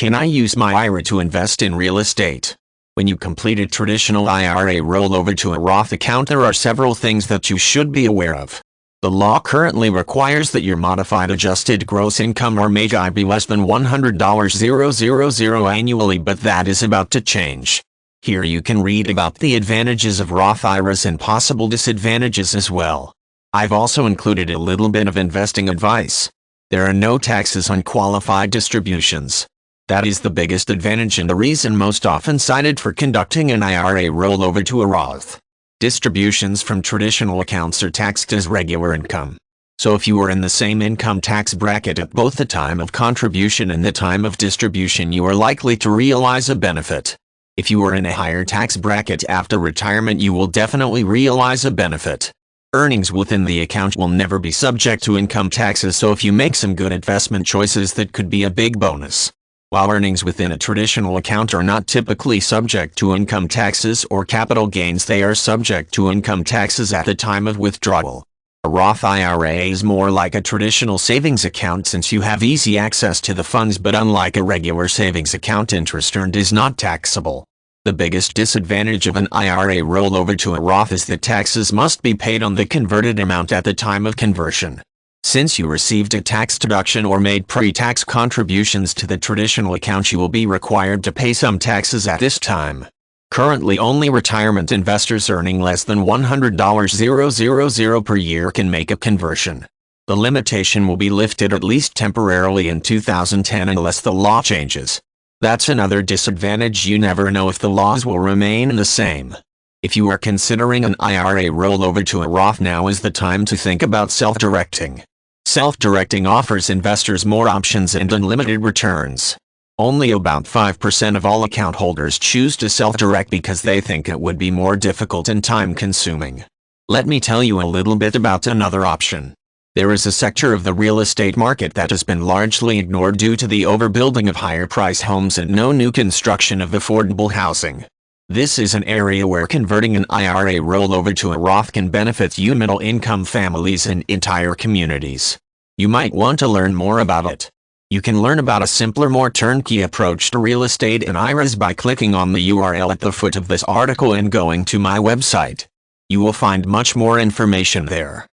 Can I use my IRA to invest in real estate? When you complete a traditional IRA rollover to a Roth account, there are several things that you should be aware of. The law currently requires that your modified adjusted gross income or MAGI be less than $100,000 annually, but that is about to change. Here you can read about the advantages of Roth IRAs and possible disadvantages as well. I've also included a little bit of investing advice. There are no taxes on qualified distributions. That is the biggest advantage and the reason most often cited for conducting an IRA rollover to a Roth. Distributions from traditional accounts are taxed as regular income. So if you are in the same income tax bracket at both the time of contribution and the time of distribution, you are likely to realize a benefit. If you are in a higher tax bracket after retirement, you will definitely realize a benefit. Earnings within the account will never be subject to income taxes, so if you make some good investment choices, that could be a big bonus. While earnings within a traditional account are not typically subject to income taxes or capital gains, they are subject to income taxes at the time of withdrawal. A Roth IRA is more like a traditional savings account since you have easy access to the funds, but unlike a regular savings account, interest earned is not taxable. The biggest disadvantage of an IRA rollover to a Roth is that taxes must be paid on the converted amount at the time of conversion. Since you received a tax deduction or made pre-tax contributions to the traditional account, you will be required to pay some taxes at this time. Currently, only retirement investors earning less than $100,000 per year can make a conversion. The limitation will be lifted at least temporarily in 2010 unless the law changes. That's another disadvantage. You never know if the laws will remain the same. If you are considering an IRA rollover to a Roth, now is the time to think about self-directing. Self-directing offers investors more options and unlimited returns. Only about 5% of all account holders choose to self-direct because they think it would be more difficult and time-consuming. Let me tell you a little bit about another option. There is a sector of the real estate market that has been largely ignored due to the overbuilding of higher-priced homes and no new construction of affordable housing. This is an area where converting an IRA rollover to a Roth can benefit you, middle-income families, and entire communities. You might want to learn more about it. You can learn about a simpler, more turnkey approach to real estate and IRAs by clicking on the URL at the foot of this article and going to my website. You will find much more information there.